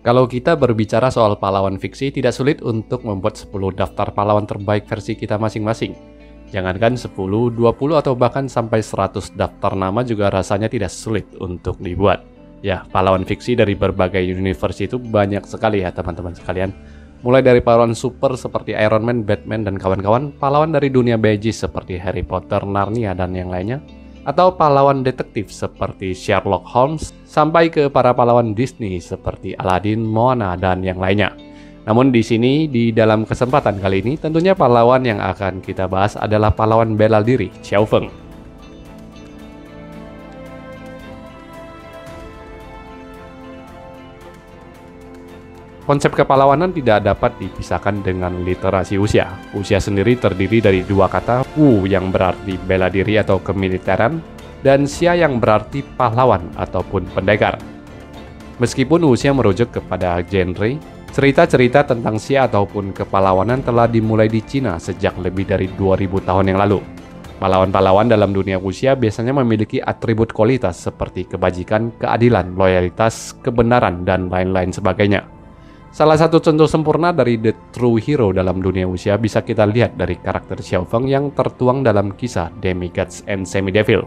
Kalau kita berbicara soal pahlawan fiksi, tidak sulit untuk membuat 10 daftar pahlawan terbaik versi kita masing-masing. Jangankan 10, 20, atau bahkan sampai 100 daftar nama juga rasanya tidak sulit untuk dibuat. Ya, pahlawan fiksi dari berbagai universe itu banyak sekali ya teman-teman sekalian. Mulai dari pahlawan super seperti Iron Man, Batman, dan kawan-kawan, pahlawan dari dunia magis seperti Harry Potter, Narnia, dan yang lainnya, atau pahlawan detektif seperti Sherlock Holmes, sampai ke para pahlawan Disney seperti Aladdin, Moana, dan yang lainnya. Namun di sini, di dalam kesempatan kali ini, tentunya pahlawan yang akan kita bahas adalah pahlawan bela diri, Xiao Feng. Konsep kepahlawanan tidak dapat dipisahkan dengan literasi usia. Usia sendiri terdiri dari dua kata, Wu yang berarti bela diri atau kemiliteran, dan Xia yang berarti pahlawan ataupun pendekar. Meskipun usia merujuk kepada genre, cerita-cerita tentang Xia ataupun kepahlawanan telah dimulai di Cina sejak lebih dari 2000 tahun yang lalu. Pahlawan-pahlawan dalam dunia wuxia biasanya memiliki atribut kualitas seperti kebajikan, keadilan, loyalitas, kebenaran, dan lain-lain sebagainya. Salah satu contoh sempurna dari the true hero dalam dunia wuxia bisa kita lihat dari karakter Xiao Feng yang tertuang dalam kisah Demigods and Semi-Devil.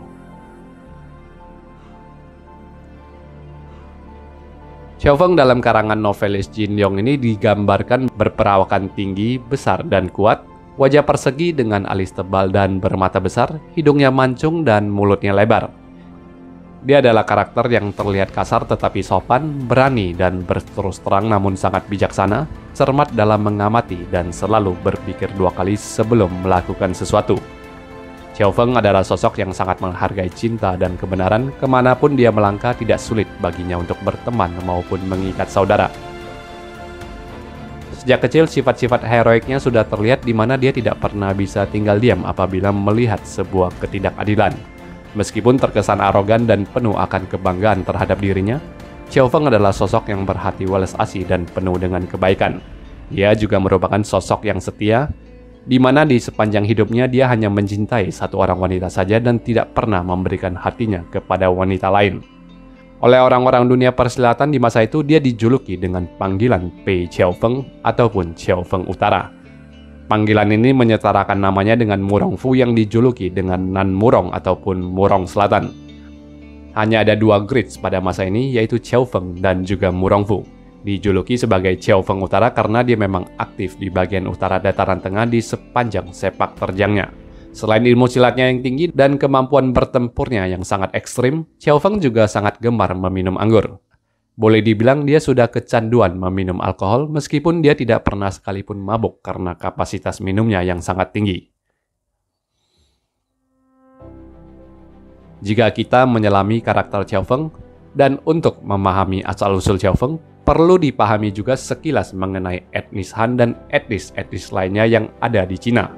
Xiao Feng dalam karangan novelis Jin Yong ini digambarkan berperawakan tinggi, besar, dan kuat, wajah persegi dengan alis tebal dan bermata besar, hidungnya mancung, dan mulutnya lebar. Dia adalah karakter yang terlihat kasar tetapi sopan, berani, dan berterus terang namun sangat bijaksana, cermat dalam mengamati, dan selalu berpikir dua kali sebelum melakukan sesuatu. Xiao Feng adalah sosok yang sangat menghargai cinta dan kebenaran, kemanapun dia melangkah tidak sulit baginya untuk berteman maupun mengikat saudara. Sejak kecil, sifat-sifat heroiknya sudah terlihat di mana dia tidak pernah bisa tinggal diam apabila melihat sebuah ketidakadilan. Meskipun terkesan arogan dan penuh akan kebanggaan terhadap dirinya, Xiao Feng adalah sosok yang berhati welas asih dan penuh dengan kebaikan. Dia juga merupakan sosok yang setia, di mana di sepanjang hidupnya dia hanya mencintai satu orang wanita saja dan tidak pernah memberikan hatinya kepada wanita lain. Oleh orang-orang dunia persilatan di masa itu, dia dijuluki dengan panggilan Pei Xiao Feng ataupun Xiao Feng Utara. Panggilan ini menyetarakan namanya dengan Murong Fu yang dijuluki dengan Nan Murong ataupun Murong Selatan. Hanya ada dua grades pada masa ini, yaitu Xiao Feng dan juga Murong Fu. Dijuluki sebagai Xiao Feng Utara karena dia memang aktif di bagian utara dataran tengah di sepanjang sepak terjangnya. Selain ilmu silatnya yang tinggi dan kemampuan bertempurnya yang sangat ekstrim, Xiao Feng juga sangat gemar meminum anggur. Boleh dibilang dia sudah kecanduan meminum alkohol meskipun dia tidak pernah sekalipun mabuk karena kapasitas minumnya yang sangat tinggi. Jika kita menyelami karakter Xiao Feng, dan untuk memahami asal-usul Xiao Feng, perlu dipahami juga sekilas mengenai etnis Han dan etnis-etnis lainnya yang ada di Cina.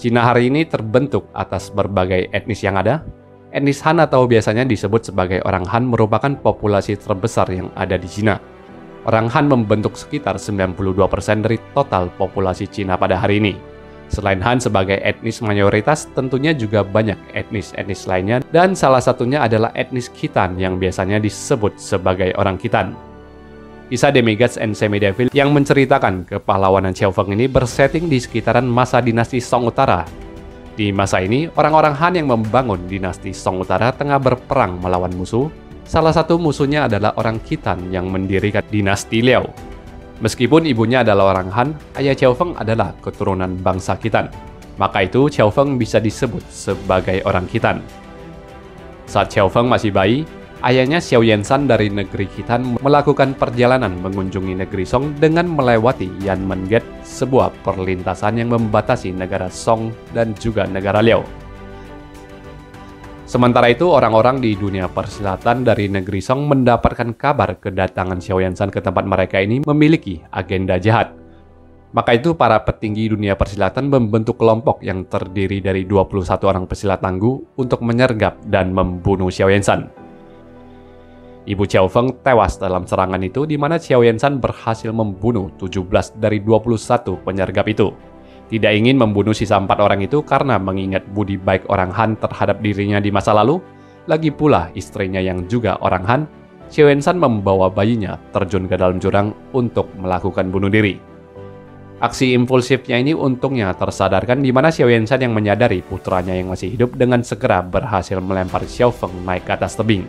Cina hari ini terbentuk atas berbagai etnis yang ada. Etnis Han atau biasanya disebut sebagai orang Han merupakan populasi terbesar yang ada di Cina. Orang Han membentuk sekitar 92% dari total populasi Cina pada hari ini. Selain Han sebagai etnis mayoritas, tentunya juga banyak etnis-etnis lainnya dan salah satunya adalah etnis Khitan yang biasanya disebut sebagai orang Khitan. Kisah Demigods and Semi-Devil yang menceritakan kepahlawanan Xiao Feng ini bersetting di sekitaran masa dinasti Song Utara. Di masa ini, orang-orang Han yang membangun dinasti Song Utara tengah berperang melawan musuh. Salah satu musuhnya adalah orang Khitan yang mendirikan dinasti Liao. Meskipun ibunya adalah orang Han, ayah Xiao Feng adalah keturunan bangsa Khitan. Maka itu Xiao Feng bisa disebut sebagai orang Khitan. Saat Xiao Feng masih bayi, ayahnya Xiao Yanshan dari negeri Khitan melakukan perjalanan mengunjungi negeri Song dengan melewati Yanmen Gate, sebuah perlintasan yang membatasi negara Song dan juga negara Liao. Sementara itu, orang-orang di dunia persilatan dari negeri Song mendapatkan kabar kedatangan Xiao Yanshan ke tempat mereka ini memiliki agenda jahat. Maka itu, para petinggi dunia persilatan membentuk kelompok yang terdiri dari 21 orang pesilat tangguh untuk menyergap dan membunuh Xiao Yanshan. Ibu Xiao Feng tewas dalam serangan itu, di mana Xiao Yanshan berhasil membunuh 17 dari 21 penyergap itu. Tidak ingin membunuh sisa 4 orang itu karena mengingat budi baik orang Han terhadap dirinya di masa lalu, lagi pula istrinya yang juga orang Han, Xiao Yunshan membawa bayinya terjun ke dalam jurang untuk melakukan bunuh diri. Aksi impulsifnya ini untungnya tersadarkan di mana Xiao Yunshan yang menyadari putranya yang masih hidup dengan segera berhasil melempar Xiao Feng naik ke atas tebing.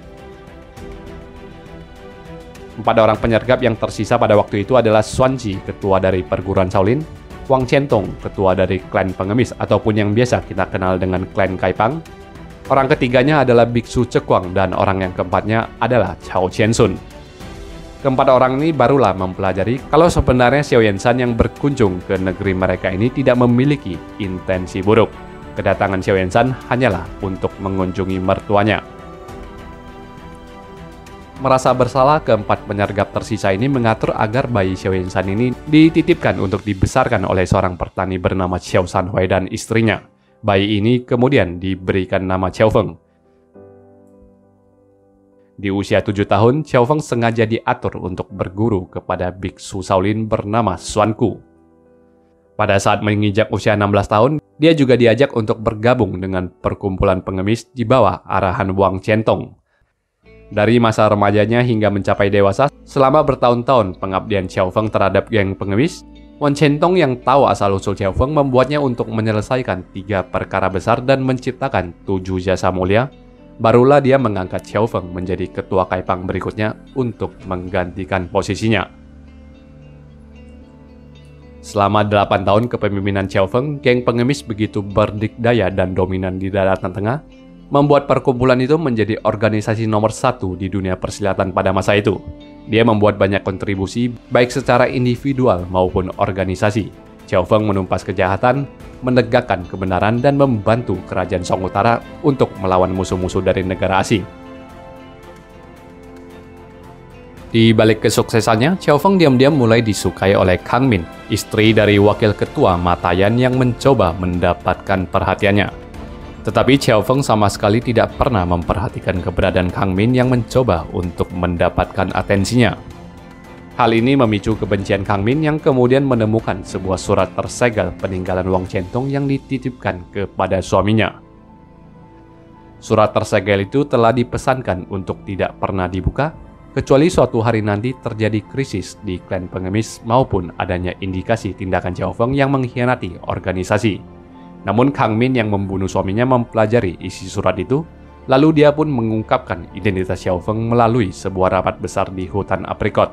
4 orang penyergap yang tersisa pada waktu itu adalah Xuanji, ketua dari perguruan Shaolin, Wang Qiantong, ketua dari klan pengemis ataupun yang biasa kita kenal dengan klan Kaipang. Orang ketiganya adalah Biksu Cekwang dan orang yang keempatnya adalah Chao Qiansun. Keempat orang ini barulah mempelajari kalau sebenarnya Xiao Yunshan yang berkunjung ke negeri mereka ini tidak memiliki intensi buruk. Kedatangan Xiao Yunshan hanyalah untuk mengunjungi mertuanya. Merasa bersalah, keempat penyergap tersisa ini mengatur agar bayi Xiao Yunshan ini dititipkan untuk dibesarkan oleh seorang petani bernama Xiao Sanhui dan istrinya. Bayi ini kemudian diberikan nama Xiao Feng. Di usia 7 tahun, Xiao Feng sengaja diatur untuk berguru kepada biksu Shaolin bernama Xuanku. Pada saat menginjak usia 16 tahun, dia juga diajak untuk bergabung dengan perkumpulan pengemis di bawah arahan Wang Qiantong. Dari masa remajanya hingga mencapai dewasa, selama bertahun-tahun pengabdian Xiao Feng terhadap geng pengemis, Wang Qiantong yang tahu asal-usul Xiao Feng membuatnya untuk menyelesaikan 3 perkara besar dan menciptakan 7 jasa mulia. Barulah dia mengangkat Xiao Feng menjadi ketua Kaipang berikutnya untuk menggantikan posisinya. Selama 8 tahun kepemimpinan Xiao Feng, geng pengemis begitu berdikdaya dan dominan di daratan tengah, membuat perkumpulan itu menjadi organisasi nomor 1 di dunia persilatan pada masa itu. Dia membuat banyak kontribusi, baik secara individual maupun organisasi. Xiao Feng menumpas kejahatan, menegakkan kebenaran, dan membantu kerajaan Song Utara untuk melawan musuh-musuh dari negara asing. Di balik kesuksesannya, Xiao Feng diam-diam mulai disukai oleh Kang Min, istri dari wakil ketua Mata Yan yang mencoba mendapatkan perhatiannya. Tetapi Xiao Feng sama sekali tidak pernah memperhatikan keberadaan Kang Min yang mencoba untuk mendapatkan atensinya. Hal ini memicu kebencian Kang Min yang kemudian menemukan sebuah surat tersegel peninggalan Wang Qiantong yang dititipkan kepada suaminya. Surat tersegel itu telah dipesankan untuk tidak pernah dibuka, kecuali suatu hari nanti terjadi krisis di klan pengemis maupun adanya indikasi tindakan Xiao Feng yang mengkhianati organisasi. Namun Kang Min yang membunuh suaminya mempelajari isi surat itu, lalu dia pun mengungkapkan identitas Xiao Feng melalui sebuah rapat besar di hutan aprikot.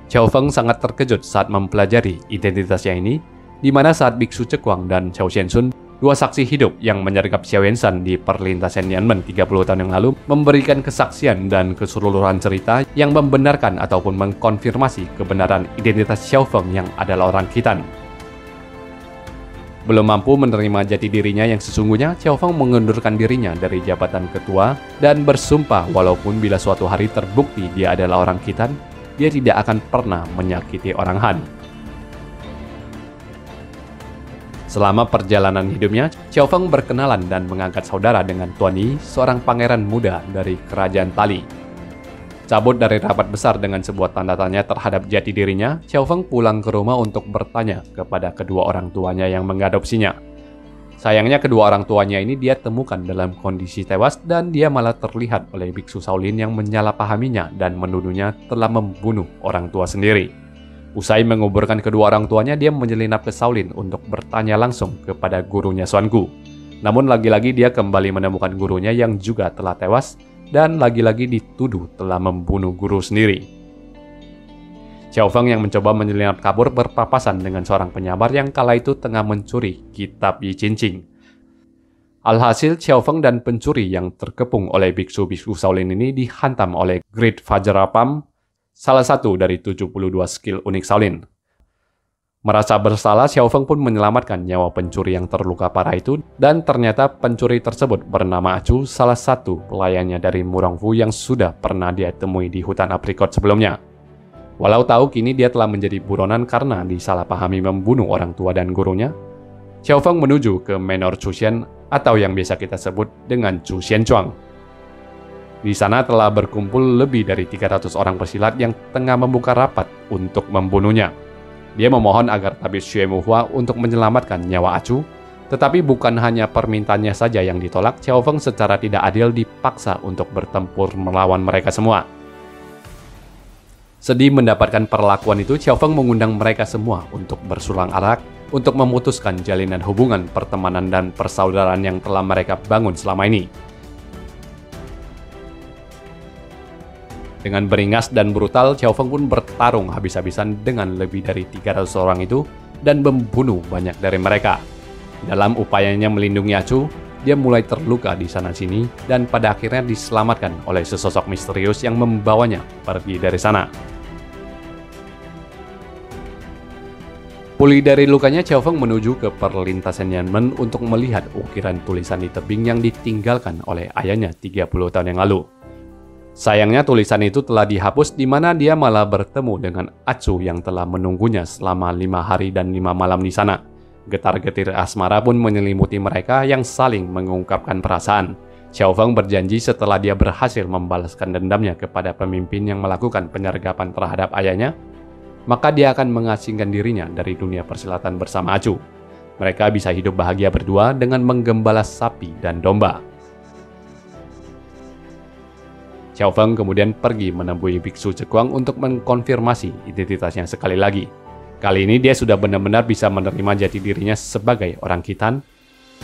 Xiao Feng sangat terkejut saat mempelajari identitasnya ini, di mana saat Biksu Cekwang dan Chao Qiansun, 2 saksi hidup yang menyergap Xiao Yunshan di perlintasan Yanmen 30 tahun yang lalu, memberikan kesaksian dan keseluruhan cerita yang membenarkan ataupun mengkonfirmasi kebenaran identitas Xiao Feng yang adalah orang Khitan. Belum mampu menerima jati dirinya yang sesungguhnya, Xiao Feng mengundurkan dirinya dari jabatan ketua dan bersumpah walaupun bila suatu hari terbukti dia adalah orang Khitan, dia tidak akan pernah menyakiti orang Han. Selama perjalanan hidupnya, Xiao Feng berkenalan dan mengangkat saudara dengan Tuan Yi, seorang pangeran muda dari kerajaan Tali. Cabut dari rapat besar dengan sebuah tanda tanya terhadap jati dirinya, Xiao Feng pulang ke rumah untuk bertanya kepada kedua orang tuanya yang mengadopsinya. Sayangnya kedua orang tuanya ini dia temukan dalam kondisi tewas dan dia malah terlihat oleh biksu Shaolin yang menyalahpahaminya dan menuduhnya telah membunuh orang tua sendiri. Usai menguburkan kedua orang tuanya, dia menyelinap ke Shaolin untuk bertanya langsung kepada gurunya Xuanku. Namun lagi-lagi dia kembali menemukan gurunya yang juga telah tewas dan lagi-lagi dituduh telah membunuh guru sendiri. Xiao Feng yang mencoba menyelinap kabur berpapasan dengan seorang penyabar yang kala itu tengah mencuri kitab Yi Qingqing. Alhasil Xiao Feng dan pencuri yang terkepung oleh biksu-biksu Shaolin ini dihantam oleh Great Vajrapam, salah satu dari 72 skill unik Shaolin. Merasa bersalah, Xiao Feng pun menyelamatkan nyawa pencuri yang terluka parah itu, dan ternyata pencuri tersebut bernama Acu, salah satu pelayannya dari Murongfu yang sudah pernah dia temui di hutan aprikot sebelumnya. Walau tahu kini dia telah menjadi buronan karena disalahpahami membunuh orang tua dan gurunya, Xiao Feng menuju ke Menor Chushen atau yang biasa kita sebut dengan Chu Xianchuang. Di sana telah berkumpul lebih dari 300 orang pesilat yang tengah membuka rapat untuk membunuhnya. Dia memohon agar tabib Xue Muhua untuk menyelamatkan nyawa Acu, tetapi bukan hanya permintaannya saja yang ditolak, Xiao Feng secara tidak adil dipaksa untuk bertempur melawan mereka semua. Sedih mendapatkan perlakuan itu, Xiao Feng mengundang mereka semua untuk bersulang arak untuk memutuskan jalinan hubungan pertemanan dan persaudaraan yang telah mereka bangun selama ini. Dengan beringas dan brutal, Xiao Feng pun bertarung habis-habisan dengan lebih dari 300 orang itu dan membunuh banyak dari mereka. Dalam upayanya melindungi Acu, dia mulai terluka di sana-sini dan pada akhirnya diselamatkan oleh sesosok misterius yang membawanya pergi dari sana. Pulih dari lukanya, Xiao Feng menuju ke perlintasan Yanmen untuk melihat ukiran tulisan di tebing yang ditinggalkan oleh ayahnya 30 tahun yang lalu. Sayangnya tulisan itu telah dihapus, di mana dia malah bertemu dengan Acu yang telah menunggunya selama 5 hari dan 5 malam di sana. Getar-getir asmara pun menyelimuti mereka yang saling mengungkapkan perasaan. Xiao Feng berjanji setelah dia berhasil membalaskan dendamnya kepada pemimpin yang melakukan penyergapan terhadap ayahnya, maka dia akan mengasingkan dirinya dari dunia persilatan bersama Acu. Mereka bisa hidup bahagia berdua dengan menggembala sapi dan domba. Xiao Feng kemudian pergi menemui biksu Zekuang untuk mengkonfirmasi identitasnya sekali lagi. Kali ini dia sudah benar-benar bisa menerima jati dirinya sebagai orang Khitan,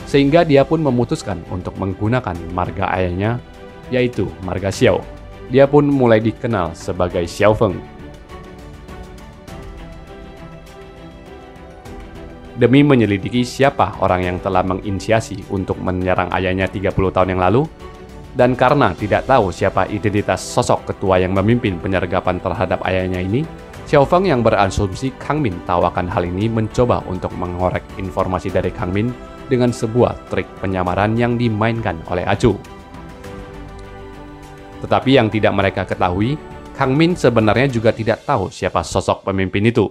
sehingga dia pun memutuskan untuk menggunakan marga ayahnya, yaitu marga Xiao. Dia pun mulai dikenal sebagai Xiao Feng. Demi menyelidiki siapa orang yang telah menginisiasi untuk menyerang ayahnya 30 tahun yang lalu, dan karena tidak tahu siapa identitas sosok ketua yang memimpin penyergapan terhadap ayahnya ini, Xiao Feng yang berasumsi Kang Min tahu akan hal ini mencoba untuk mengorek informasi dari Kang Min dengan sebuah trik penyamaran yang dimainkan oleh Acu. Tetapi yang tidak mereka ketahui, Kang Min sebenarnya juga tidak tahu siapa sosok pemimpin itu.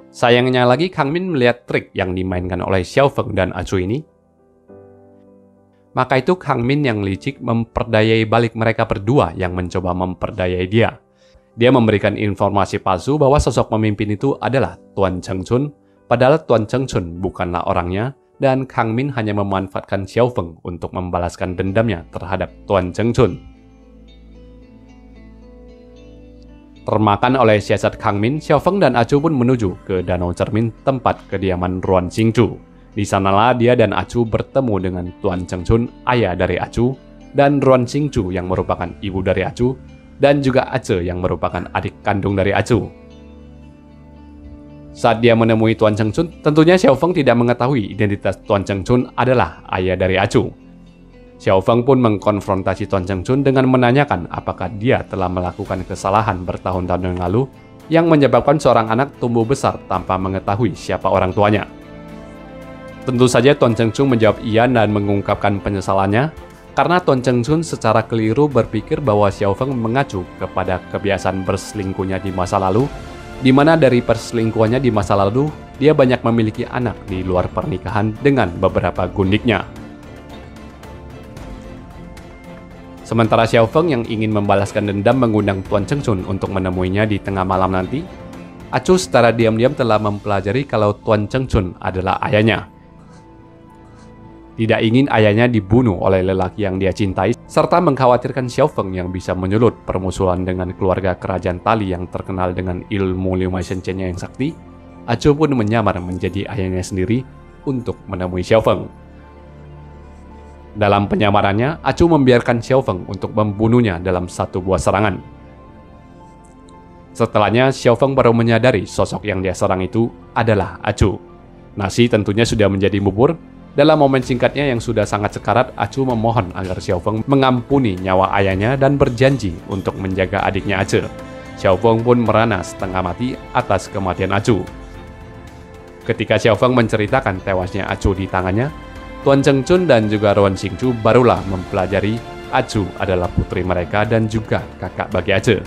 Sayangnya lagi, Kang Min melihat trik yang dimainkan oleh Xiao Feng dan Acu ini. Maka itu Kang Min yang licik memperdayai balik mereka berdua yang mencoba memperdayai dia. Dia memberikan informasi palsu bahwa sosok pemimpin itu adalah Tuan Cheng Chun, padahal Tuan Cheng Chun bukanlah orangnya, dan Kang Min hanya memanfaatkan Xiao Feng untuk membalaskan dendamnya terhadap Tuan Cheng Chun. Termakan oleh siasat Kang Min, Xiao Feng dan Acu pun menuju ke Danau Cermin, tempat kediaman Ruan Xingchu. Di sanalah dia dan Acu bertemu dengan Tuan Cheng Chun, ayah dari Acu, dan Ruan Xingchu yang merupakan ibu dari Acu, dan juga Ace yang merupakan adik kandung dari Acu. Saat dia menemui Tuan Cheng Chun, tentunya Xiao Feng tidak mengetahui identitas Tuan Cheng Chun adalah ayah dari Acu. Xiao Feng pun mengkonfrontasi Tuan Cheng Chun dengan menanyakan apakah dia telah melakukan kesalahan bertahun-tahun yang lalu yang menyebabkan seorang anak tumbuh besar tanpa mengetahui siapa orang tuanya. Tentu saja Tuan Cheng Chun menjawab iya dan mengungkapkan penyesalannya, karena Tuan Cheng Chun secara keliru berpikir bahwa Xiao Feng mengacu kepada kebiasaan berselingkuhnya di masa lalu, di mana dari perselingkuhannya di masa lalu, dia banyak memiliki anak di luar pernikahan dengan beberapa gundiknya. Sementara Xiao Feng yang ingin membalaskan dendam mengundang Tuan Cheng Chun untuk menemuinya di tengah malam nanti, Acu secara diam-diam telah mempelajari kalau Tuan Cheng Chun adalah ayahnya. Tidak ingin ayahnya dibunuh oleh lelaki yang dia cintai, serta mengkhawatirkan Xiao Feng yang bisa menyulut permusuhan dengan keluarga kerajaan Tali yang terkenal dengan ilmu Liu Mai Shen-nya yang sakti, Acu pun menyamar menjadi ayahnya sendiri untuk menemui Xiao Feng. Dalam penyamarannya, Acu membiarkan Xiao Feng untuk membunuhnya dalam satu buah serangan. Setelahnya, Xiao Feng baru menyadari sosok yang dia serang itu adalah Acu. Nasi tentunya sudah menjadi bubur. Dalam momen singkatnya yang sudah sangat sekarat, Acu memohon agar Xiao Feng mengampuni nyawa ayahnya dan berjanji untuk menjaga adiknya Ace. Xiao Feng pun merana setengah mati atas kematian Acu. Ketika Xiao Feng menceritakan tewasnya Acu di tangannya, Tuan Cheng Chun dan juga Ruan Xingchu barulah mempelajari Acu adalah putri mereka dan juga kakak bagi Ace.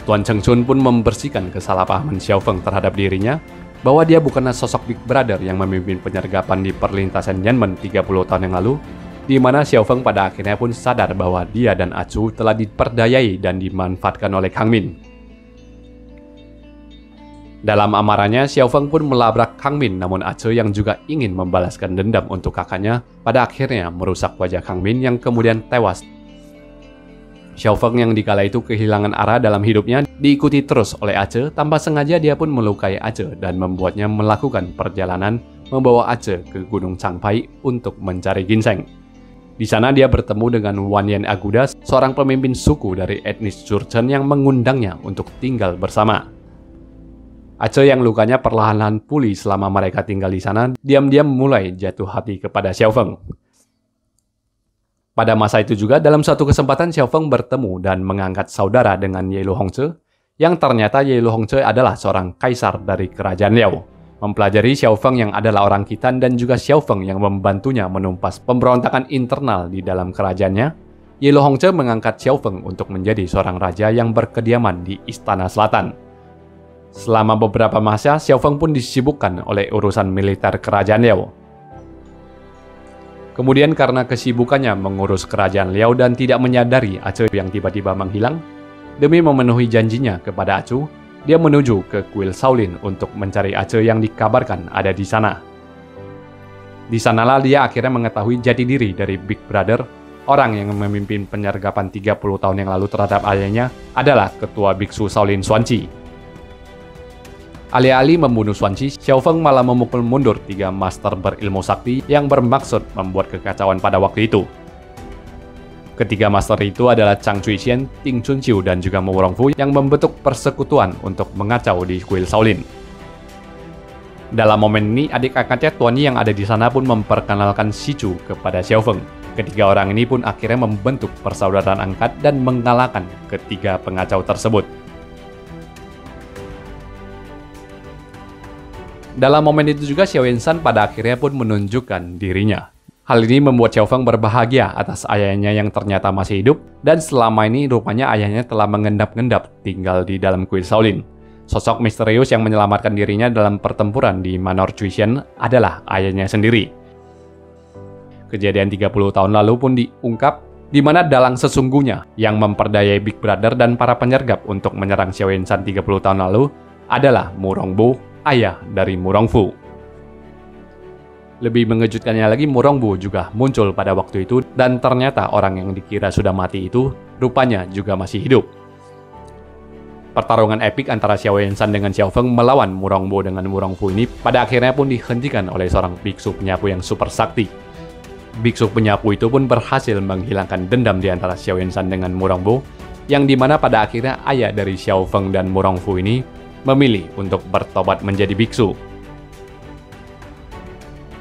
Tuan Cheng Chun pun membersihkan kesalahpahaman Xiao Feng terhadap dirinya, bahwa dia bukanlah sosok Big Brother yang memimpin penyergapan di perlintasan Yanmen 30 tahun yang lalu, di mana Xiao Feng pada akhirnya pun sadar bahwa dia dan Acu telah diperdayai dan dimanfaatkan oleh Kang Min. Dalam amarannya, Xiao Feng pun melabrak Kang Min, namun Ace yang juga ingin membalaskan dendam untuk kakaknya, pada akhirnya merusak wajah Kang Min yang kemudian tewas. Xiao Feng yang dikala itu kehilangan arah dalam hidupnya diikuti terus oleh Ace. Tanpa sengaja dia pun melukai Ace dan membuatnya melakukan perjalanan membawa Ace ke Gunung Changpai untuk mencari ginseng. Di sana dia bertemu dengan Wanyan Aguda, seorang pemimpin suku dari etnis Jurchen yang mengundangnya untuk tinggal bersama. Ace yang lukanya perlahan-lahan pulih selama mereka tinggal di sana, diam-diam mulai jatuh hati kepada Xiao Feng. Pada masa itu juga, dalam suatu kesempatan Xiao Feng bertemu dan mengangkat saudara dengan Ye Lu Hongzhe, yang ternyata Ye Lu Hongzhe adalah seorang kaisar dari kerajaan Liao. Mempelajari Xiao Feng yang adalah orang Khitan dan juga Xiao Feng yang membantunya menumpas pemberontakan internal di dalam kerajaannya, Ye Lu Hongzhe mengangkat Xiao Feng untuk menjadi seorang raja yang berkediaman di Istana Selatan. Selama beberapa masa, Xiao Feng pun disibukkan oleh urusan militer kerajaan Liao. Kemudian karena kesibukannya mengurus kerajaan Liao dan tidak menyadari Ace yang tiba-tiba menghilang, demi memenuhi janjinya kepada Acu, dia menuju ke kuil Shaolin untuk mencari Ace yang dikabarkan ada di sana. Di sanalah dia akhirnya mengetahui jati diri dari Big Brother, orang yang memimpin penyergapan 30 tahun yang lalu terhadap ayahnya adalah ketua biksu Shaolin Xuanqi. Alih-alih membunuh Xuanqi, Xiao Feng malah memukul mundur 3 master berilmu sakti yang bermaksud membuat kekacauan pada waktu itu. Ketiga master itu adalah Chang Chuixian, Ting Chunqiu, dan juga Mu Rongfu yang membentuk persekutuan untuk mengacau di kuil Shaolin. Dalam momen ini, adik angkatnya Tuan Yi yang ada di sana pun memperkenalkan Shichu kepada Xiao Feng. Ketiga orang ini pun akhirnya membentuk persaudaraan angkat dan mengalahkan ketiga pengacau tersebut. Dalam momen itu juga Xiao Yunshan pada akhirnya pun menunjukkan dirinya. Hal ini membuat Xiao Feng berbahagia atas ayahnya yang ternyata masih hidup, dan selama ini rupanya ayahnya telah mengendap-endap tinggal di dalam kuil Shaolin. Sosok misterius yang menyelamatkan dirinya dalam pertempuran di Manor Chuishan adalah ayahnya sendiri. Kejadian 30 tahun lalu pun diungkap, di mana dalang sesungguhnya yang memperdayai Big Brother dan para penyergap untuk menyerang Xiao Yunshan 30 tahun lalu adalah Mu Rongbu, ayah dari Mu Rongfu. Lebih mengejutkannya lagi, Mu Rongbu juga muncul pada waktu itu, dan ternyata orang yang dikira sudah mati itu rupanya juga masih hidup. Pertarungan epik antara Xiao Yunshan dengan Xiao Feng melawan Mu Rongbu dengan Mu Rongfu ini pada akhirnya pun dihentikan oleh seorang biksu penyapu yang super sakti. Biksu penyapu itu pun berhasil menghilangkan dendam di antara Xiao Yunshan dengan Mu Rongbu, yang dimana pada akhirnya ayah dari Xiao Feng dan Mu Rongfu ini memilih untuk bertobat menjadi biksu.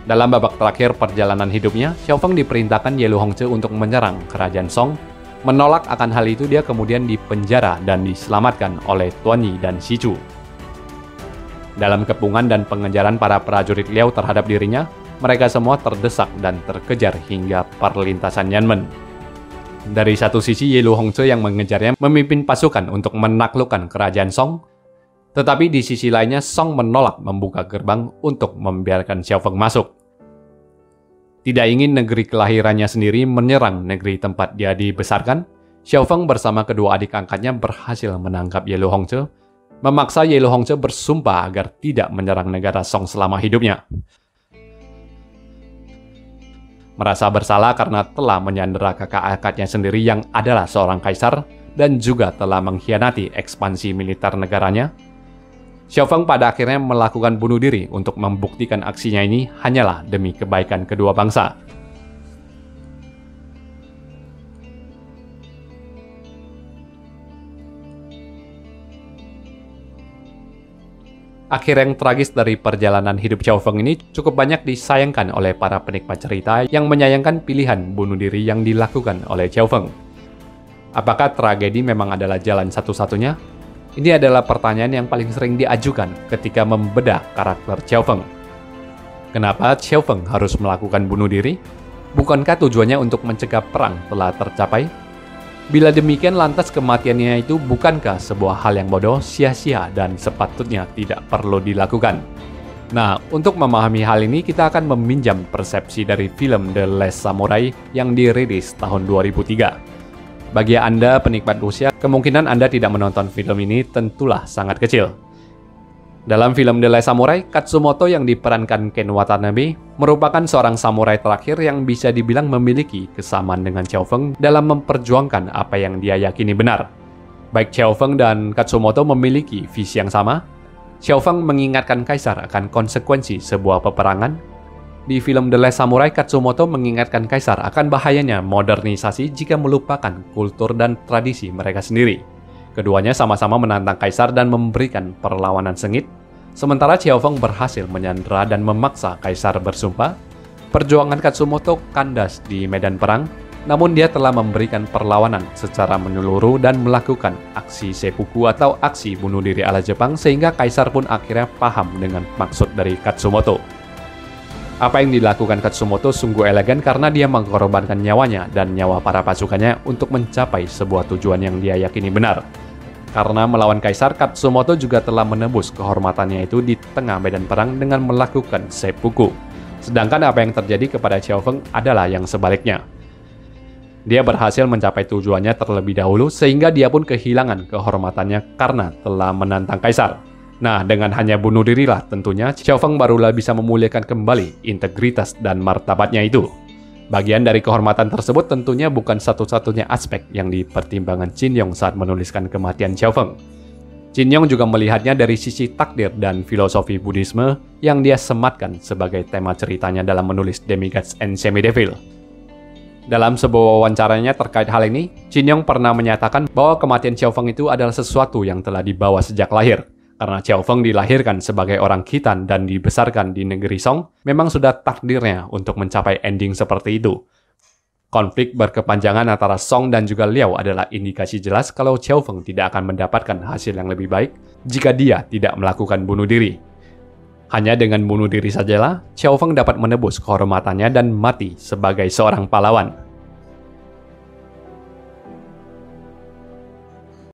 Dalam babak terakhir perjalanan hidupnya, Xiao Feng diperintahkan Ye Lu Hongzhe untuk menyerang kerajaan Song. Menolak akan hal itu, dia kemudian dipenjara dan diselamatkan oleh Tuan Yi dan Shichu. Dalam kepungan dan pengejaran para prajurit Liao terhadap dirinya, mereka semua terdesak dan terkejar hingga perlintasan Yanmen. Dari satu sisi, Ye Lu Hongzhe yang mengejarnya memimpin pasukan untuk menaklukkan kerajaan Song, tetapi di sisi lainnya Song menolak membuka gerbang untuk membiarkan Xiao Feng masuk. Tidak ingin negeri kelahirannya sendiri menyerang negeri tempat dia dibesarkan, Xiao Feng bersama kedua adik angkatnya berhasil menangkap Ye Lu Hongzhe, memaksa Ye Lu Hongzhe bersumpah agar tidak menyerang negara Song selama hidupnya. Merasa bersalah karena telah menyandera kakak angkatnya sendiri yang adalah seorang kaisar dan juga telah mengkhianati ekspansi militer negaranya, Xiao Feng pada akhirnya melakukan bunuh diri untuk membuktikan aksinya ini hanyalah demi kebaikan kedua bangsa. Akhir yang tragis dari perjalanan hidup Xiao Feng ini cukup banyak disayangkan oleh para penikmat cerita yang menyayangkan pilihan bunuh diri yang dilakukan oleh Xiao Feng. Apakah tragedi memang adalah jalan satu-satunya? Ini adalah pertanyaan yang paling sering diajukan ketika membedah karakter Xiao Feng. Kenapa Xiao Feng harus melakukan bunuh diri? Bukankah tujuannya untuk mencegah perang telah tercapai? Bila demikian, lantas kematiannya itu bukankah sebuah hal yang bodoh, sia-sia, dan sepatutnya tidak perlu dilakukan? Nah, untuk memahami hal ini, kita akan meminjam persepsi dari film The Last Samurai yang dirilis tahun 2003. Bagi Anda penikmat Rusia, kemungkinan Anda tidak menonton film ini tentulah sangat kecil. Dalam film The Last Samurai, Katsumoto yang diperankan Ken Watanabe merupakan seorang samurai terakhir yang bisa dibilang memiliki kesamaan dengan Xiao Feng dalam memperjuangkan apa yang dia yakini benar. Baik Xiao Feng dan Katsumoto memiliki visi yang sama. Xiao Feng mengingatkan kaisar akan konsekuensi sebuah peperangan. Di film The Last Samurai, Katsumoto mengingatkan kaisar akan bahayanya modernisasi jika melupakan kultur dan tradisi mereka sendiri. Keduanya sama-sama menantang kaisar dan memberikan perlawanan sengit, sementara Xiao Feng berhasil menyandera dan memaksa kaisar bersumpah. Perjuangan Katsumoto kandas di medan perang, namun dia telah memberikan perlawanan secara menyeluruh dan melakukan aksi seppuku atau aksi bunuh diri ala Jepang sehingga kaisar pun akhirnya paham dengan maksud dari Katsumoto. Apa yang dilakukan Katsumoto sungguh elegan karena dia mengorbankan nyawanya dan nyawa para pasukannya untuk mencapai sebuah tujuan yang dia yakini benar. Karena melawan kaisar, Katsumoto juga telah menebus kehormatannya itu di tengah medan perang dengan melakukan seppuku. Sedangkan apa yang terjadi kepada Xiao Feng adalah yang sebaliknya. Dia berhasil mencapai tujuannya terlebih dahulu sehingga dia pun kehilangan kehormatannya karena telah menantang kaisar. Nah, dengan hanya bunuh dirilah tentunya Xiao Feng barulah bisa memulihkan kembali integritas dan martabatnya itu. Bagian dari kehormatan tersebut tentunya bukan satu-satunya aspek yang dipertimbangkan Jin Yong saat menuliskan kematian Xiao Feng. Jin Yong juga melihatnya dari sisi takdir dan filosofi Buddhisme yang dia sematkan sebagai tema ceritanya dalam menulis Demigods and Semi-Devil. Dalam sebuah wawancaranya terkait hal ini, Jin Yong pernah menyatakan bahwa kematian Xiao Feng itu adalah sesuatu yang telah dibawa sejak lahir. Karena Xiao Feng dilahirkan sebagai orang Khitan dan dibesarkan di negeri Song, memang sudah takdirnya untuk mencapai ending seperti itu. Konflik berkepanjangan antara Song dan juga Liao adalah indikasi jelas kalau Xiao Feng tidak akan mendapatkan hasil yang lebih baik jika dia tidak melakukan bunuh diri. Hanya dengan bunuh diri sajalah, Xiao Feng dapat menebus kehormatannya dan mati sebagai seorang pahlawan.